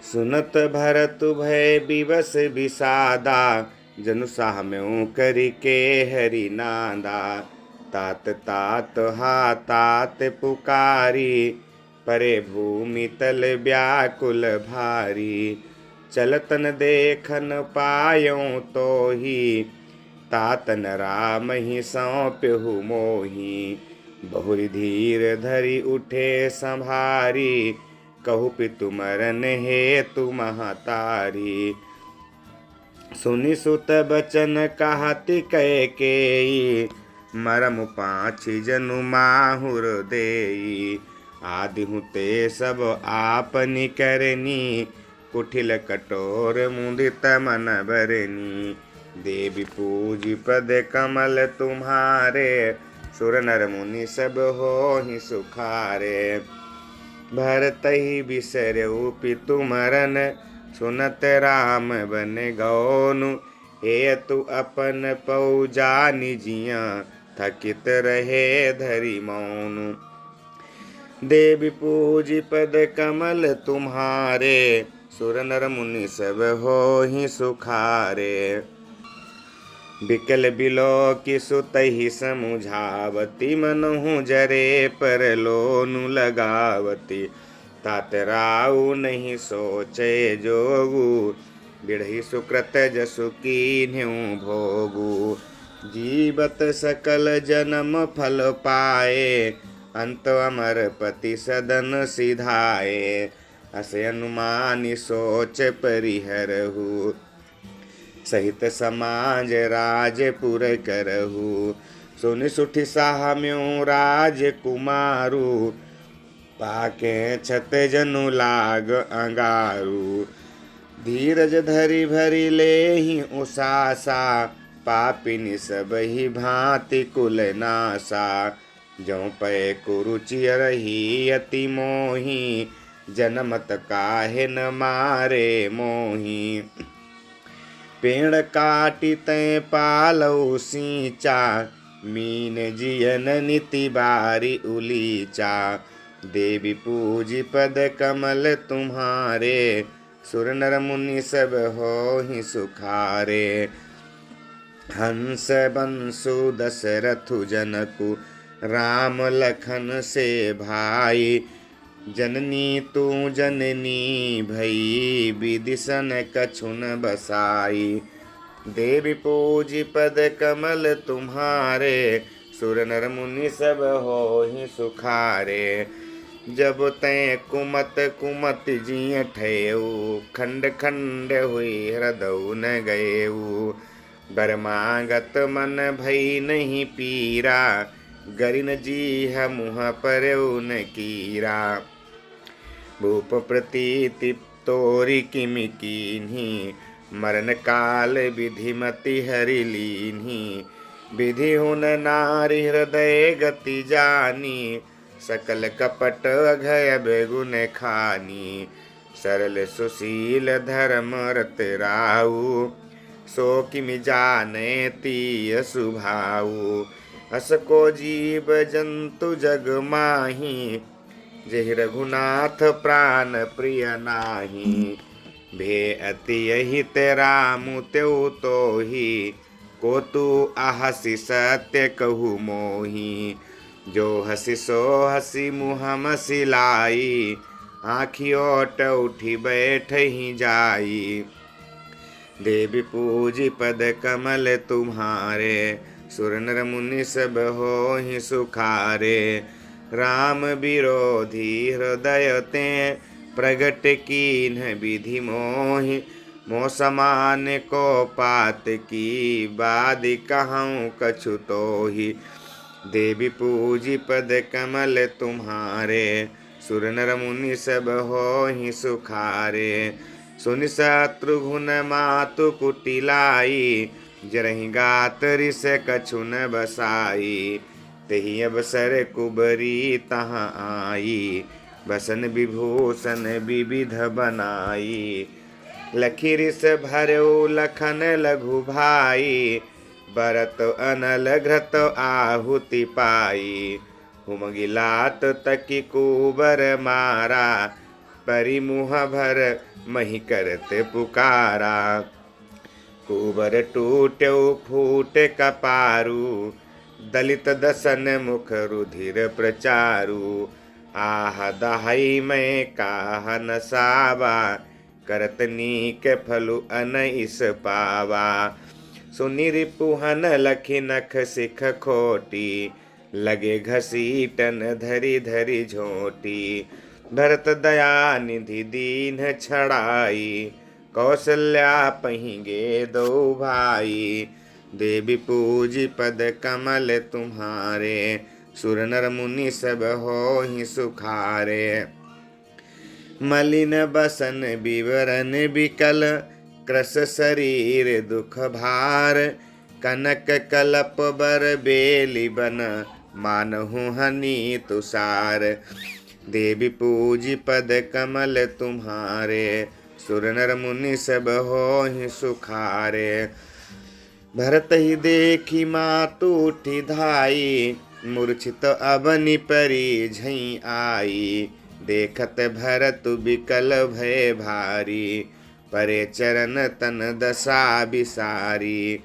सुनत भरत भय विवश विषादा, जनु साम्यों करिके हरि नादा। तात तात हा तात पुकारी, परे भूमि तल व्याकुल भारी। चलतन देखन पायों तो ही, तातन राम ही सौंप्यहु मोही। बहुरी धीर धरि उठे संभारी, कहु पितु मरन हेतु महतारी। सुनि सुत बचन कहति कैकेयी, मरम पाँच जनु माहुर देई। आदिहु ते सब आपनि करनी, कुटिल कठोर मुदित मन बरनी। देवी पूजी पद कमल तुम्हारे, सुर नर मुनि सब होहि सुखारे। भरत ही बिसरऊ पितु मरन, सुनत राम बन गौनु। हेतु अपन पौजा निजिया, थकित रहे धरि मौनु। देवी पूजी पद कमल तुम्हारे, सुर नर मुनि सब होहि सुखारे। बिकल बिलोकि सुतहि समुझावती, मनहु जरे पर लोनु लगावती। तात राउ नहीं सोचे जोगु, बिढ़हि सुकृत जसु कीन्हु भोगु। जीवत सकल जन्म फल पाए, अंत अमर पति सदन सिधाए। अस अनुमानि सोच परिहरहु, सहित समाज राजपुर करहु। सुनि सुठि साम्यों राजकुमारु, पाके छत जनु लाग अंगारू। धीरज धरि भरि लेहि उसासा, पापिनि सब ही भांति कुल नासा। जौं पै कुरुचि रही अति मोही, जनमत काहे न मारे मोही। पेड़ काटि तै पालौ सींचा, मीन जियन निति बारी उलीचा। देवी पूजी पद कमल तुम्हारे, सुर नर मुनि सब होहि सुखारे। हंस बंसु दशरथु जनकु, राम लखन से भाई। जननी तू जननी भई, विदिशन कछुन बसाई। देवी पूजी पद कमल तुम्हारे, सुर नर मुनि सब होहि सुखारे। जब तै कुमत कुमत जिय ठयऊ, खंड खंड हुई हृदय न गएऊ। बर मांगत मन भई नहीं पीरा, गरिन जीह मुँह परऊ न कीरा। भूप प्रतीति तोरि किमि कीन्ही, मरण काल विधिमति हरि लीन्ही। विधि हुन नारी हृदय गति जानी, सकल कपट अघय बेगुन खानी। सरल सुशील धर्म रत राऊ, सो किमि जाने तीय सुभाऊ। अस को जीव जंतु जग माही, जेहि रघुनाथ प्राण प्रिय नाही। भे अति हित रामु त्यौ तोहि, को तू आहसि सत्य कहु मोहि। जो हसी सो हसी मुँह मसिलाई, आँखि ओट उठी बैठहि जाई। देवी पूजी पद कमल तुम्हारे, सुर नर मुनि सब होहि सुखारे। राम विरोधी हृदय ते, प्रगट कीन्ह विधि मोहि। मोह समान को पात की, बादि कहूँ कछु तोहि। देवी पूजी पद कमल तुम्हारे, सुर नर मुनि सब होहि सुखारे। सुनि शत्रुघ्न मातु कुटिलाई, जरहि गात रिस कछु न बसाई। तेहि अवसर कुबरी तहाँ आई, बसन विभूषण विविध बनाई। लखी रिस भरऊ लखन लघु भाई, बरत अनल घृत आहुति पाई। हुम गिलात तकी कुबर मारा, परि मुँह भर मही करते पुकारा। कुबर टूट्यो फूट कपारू, दलित दसन मुख रुधिर प्रचारू। आह दहाई में काह नसावा, करत नीक फलु अन इस पावा। सुनि रिपुहन लखि नख सिख खोटी, लगे घसीटन धरि धरि झोटी। भरत दया निधि दीन छड़ाई, कौशल्या पहिगे दो भाई। देवी पूजी पद कमल तुम्हारे, सुर नर मुनि सब होहि सुखारे। मलिन बसन विवरण विकल, क्रस शरीर दुख भार। कनक कलप बर बेली बन, मानहु हनि तुषार। देवी पूजी पद कमल तुम्हारे, सुर नर मुनि सब होहि सुखारे। भरत ही देखी मातु उठी धाई, मूर्छित अबनि परी झई आई। देखत भरत बिकल भय भारी, परे चरण तन दशा बिसारी।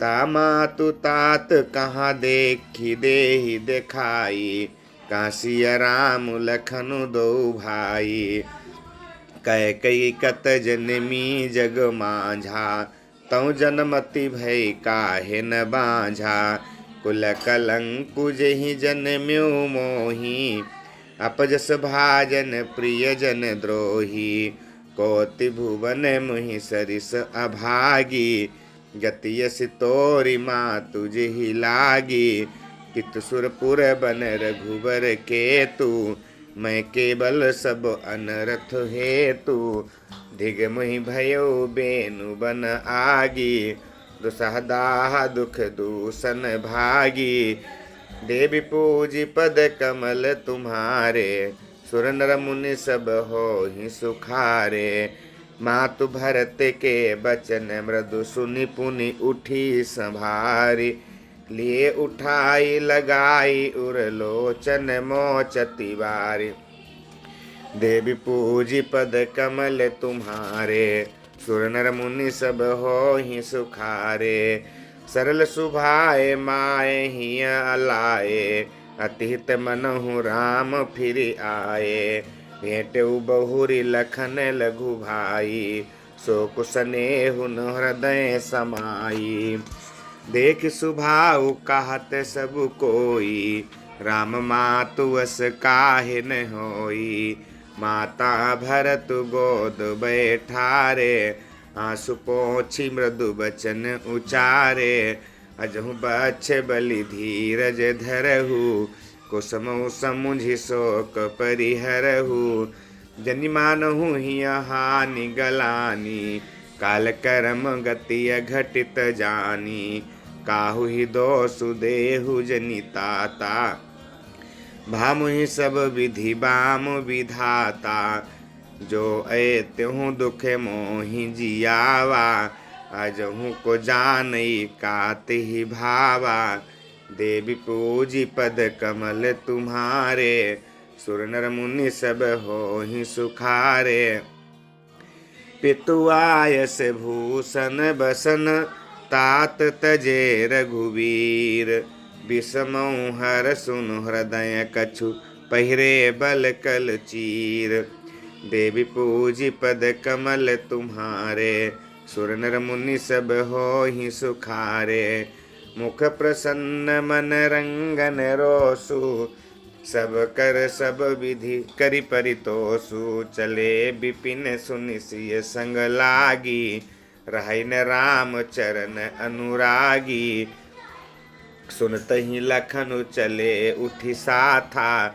ता मातु तात कहाँ देखी देहि देखाई, कासिया राम लखनु दो भाई। कैकई कत जनमी जग माझा, तौ जनमति भय काहे न बाझा। कुल कलंकु जेहि जनम्यो मोही, अपजस भाजन प्रिय जन द्रोही। कोटि भुवन मुहि सरिस अभागी, गति यस तोरि मातु जेहि लागी। पितु सुरपुर बन रघुबर केतु, मैं केवल सब अनरथ हेतु। धिग मुहि भयो बेनु बन आगी, दुसह दाह दुख दूषण भागी। देवी पूजी पद कमल तुम्हारे, सुर नर मुनि सब होहि सुखारे। मातु भरत के बचन मृदु सुनि पुनि उठी संभारी। लिए उठाई लगाई उर लोचन मोचति वारी। देवी पूजी पद कमल तुम्हारे, सुर नर मुनि सब होहि सुखारे। सरल सुभाए माए हिय अलाए, अतिहित मनहु राम फिर आए। भेंटउ बहुरी लखन लघु भाई, सो कुसनेहु न हृदय समाई। देख सुभाउ कहत सब कोई, राम मातु अस काहे न होई। माता भरत गोद बैठारे, आंसू पोंछी मृदु बचन उचारे। अजहु बच्छ बलि धीरज धरहु, कुसुमउ समुझि शोक परिहरहु। जनि मानहु हिय हानि गलानी, काल कर्म गति अघटित जानी। काहु ही दोषु देहु जनि ताता, भामुहि सब विधि बाम विधाता। जो त्यों दुख मोहि जियावा, अजहु को जानई कातिहि भावा। देवी पूजी पद कमल तुम्हारे, सुर नर मुनि सब होहि सुखारे। पितु आयस भूषण बसन, तात तजे रघुवीर। विषमौ हर सुनु हृदय कछु, पहिरे बल कल चीर। देवी पूजी पद कमल तुम्हारे, सुर नर मुनि सब होहि सुखारे। मुख प्रसन्न मन रंगन रोसु, सब कर सब विधि करि परितोषु। चले विपिन सुनि सिय संग लागी, रहै न राम चरण अनुरागी। सुनतहि लखनु चले उठि साथा,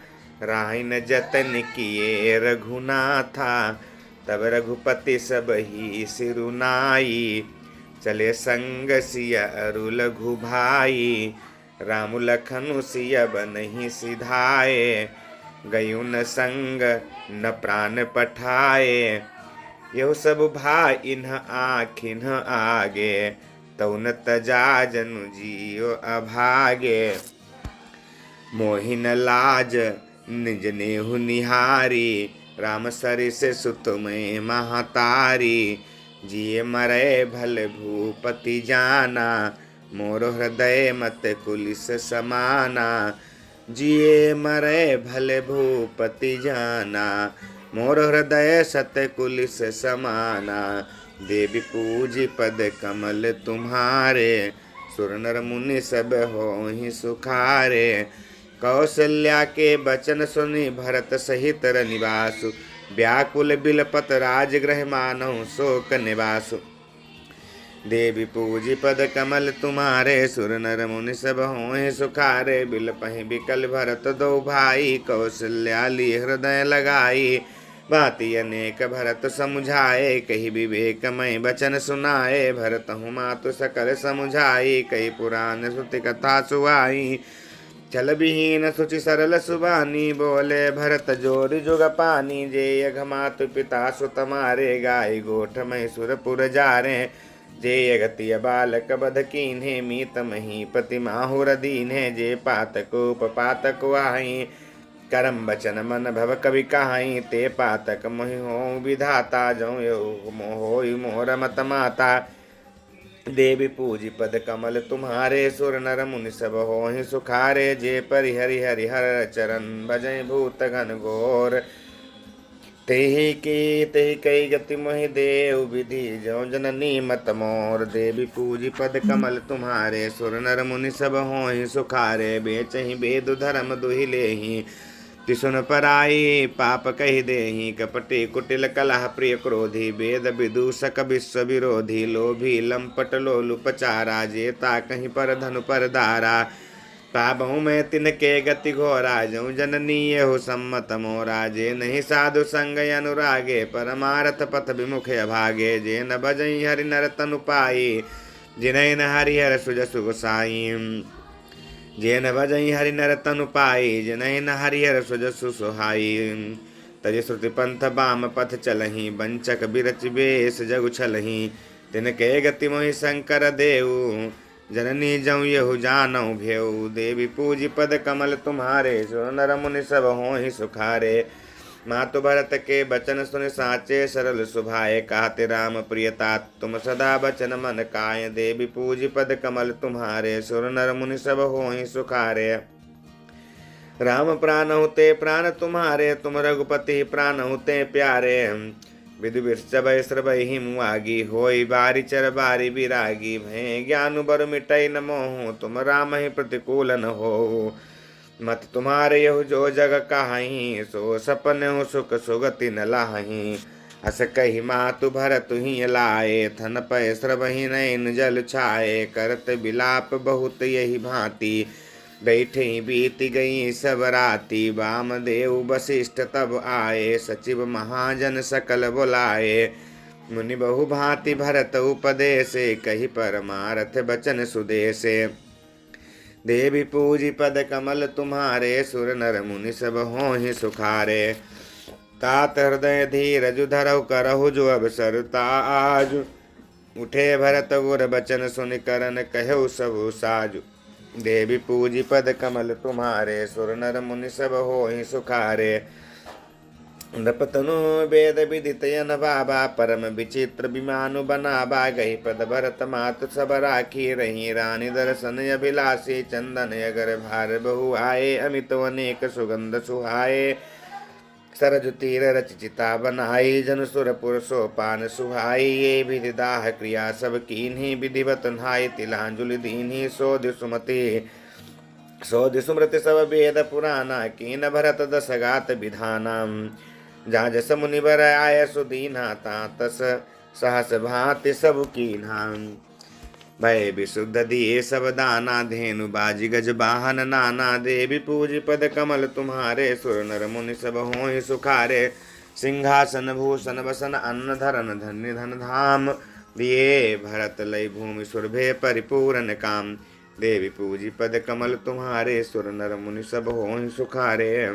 राहि न जतन किए रघुनाथा। तब रघुपति सब ही सिरुनाई, चले संग सिय अरु लघु भाई। राम लखनु सिय बनहि सिधाए, गयु न संग न प्राण पठाए। यहु सब भाई इन्ह आखिन आगे, तौ न तजा जनु जियो अभागे। मोहि न लाज निज नेहु निहारी, राम सरिस सुत में महातारी। जिए मरे भल भूपति जाना, मोर हृदय मत कुलिस समाना। जिए मरे भले भूपति जाना, मोर हृदय सत कुलिस समाना। देवी पूजी पद कमल तुम्हारे, सुर नर मुनि सब होहि सुखारे। कौशल्या के बचन सुनि भरत सहित रनिवासु, व्याकुल बिलपत राजगृह मानहु शोक निवासु। देवी पूजी पद कमल तुम्हारे, सुर नर मुनि सब होहि सुखारे। बिलपहि बिकल भरत दो भाई, कौशल्या ली हृदय लगाई। भांति अनेक भरत समुझाए, कही विवेक मय बचन सुनाए। भरत हूँ मातु सकल समुझाई, कही पुराण श्रुति कथा सुहाई। छल विहीन सुचि सरल सुबानी, बोले भरत जोरि जुग पानी। जे यघ मातु पिता सुत मारे, गाय गोठ मैसुरपुर जारे। जे यगतिय बालक बध कीन्हे, मीत महीपति माहुर दीन्हे। जे पातक उपपातक वाही, करम बचन मन भव कवि कहाई। ते पातक मोहि हो विधाता, जौ होई मोर मत माता। देवी पूजी पद कमल तुम्हारे, सुर नर मुनि सब होहि सुखारे। जे परिहरि हरिहर चरण, भजै भूत घन घोर। तेहि की तेहि कई गति मोहि देव विधि, जो जननी मत मोर। देवी पूजी पद कमल तुम्हारे, सुर नर मुनि सब होहि सुखारे। बेचहि वेद धर्म दुहि लेहि, तिसुन पराई पाप कहि देहि। कपटी कुटिल कलह प्रिय क्रोधी, वेद विदूषक विश्व विरोधी। लोभी लंपट लोलुपचारा, जेता कहीं पर धनु पर दारा। पाबहु में तिनके गति घोरा, जऊ जननी हो सम्मत मोरा। जे नहीं साधु संग अनुरागे, परमारथ पथ विमुख अभागे। जे न भजई हरि नर तनु पाई, जिनहि न हरिहर सुजसु गोसाई। जे न भजई हरि नर तनु पाई, जिनहि न हरिहर सुजसु सुहाई। तज श्रुति पंथ बाम पथ चलही, बंचक बिरच बेस जगु छलही। तिनके गति मोहि शंकर देव, जननी जऊ यहु जानऊ भेऊ। देवी पूजी पद कमल तुम्हारे, सुर नर मुनि सब होहि सुखारे। मातु भरत के बचन सुन साचे, सरल सुभाए कहते राम प्रियता। तुम सदा बचन मन काय, देवी पूजी पद कमल तुम्हारे। सुर नर मुनि सब होहि सुखारे। राम प्राण होते प्राण तुम्हारे, तुम रघुपति प्राण होते प्यारे। विधु विश्रभय श्रभय हिमुआगी, होई बारी चर बारी विरागी। भय ज्ञानु बर मिटई न मोहु, तुम राम ही प्रतिकूल न हो। मत तुम्हारे यहु जो जग कहाही, सो सपन हो सुख सुगति न लाही। अस कही मातु भरत ही लाए, थन पय श्रवहि नैन जल छाए। करत बिलाप बहुत यही भांति, बैठे बीत गई सब राति। वामदेव वशिष्ठ तब आए, सचिव महाजन सकल बुलाए। मुनि बहु भांति भरत उपदेशे, कही परमारथ बचन सुदेशे। देवी पूजी पद कमल तुम्हारे, सुर नर मुनि सब होहि सुखारे। तात हृदय धीरजु धरहु, करहु जो अवसर ताज। उठे भरत गुर बचन सुनि, करन कहु सबु साजु। देवी पूजी पद कमल तुम्हारे, सुर नर मुनि सब होहि सुखारे। नृपतनु वेद विदित यन बाबा, परम विचित्र विमानु बनाबा। गही पद भरत मातु सब राखी, रही रानी दर्शन अभिलाषी। चंदन अगर भार बहु आए, अमित अनेक सुगंध सुहाए। सरजु तीर रच चिता बनाई, जन सुरपुर सोपान सुहाई। ये विधि दाह क्रिया सब कीन्ही, विधिवत नहाय तिलांजुलि दीन्ही। सोधि सुमृति सब वेद पुराना, कीन भरत दस गात विधाना। जहाँ जस मुनिवर आय सुदीना, ता तस सहस भांति सब कीन्हा। भय विशुद्ध दिए सब दाना, धेनु बाजी गज वाहन नाना। देवी पूजी पद कमल तुम्हारे, सुर नर मुनि सब होहि सुखारे। सिंहासन भूषण बसन अन्न धरन, धन्य धन धाम। दिए भरत लय भूमि सुरभे परिपूर्ण काम। देवी पूजी पद कमल तुम्हारे, सुर नर मुनि सब होहि सुखारे।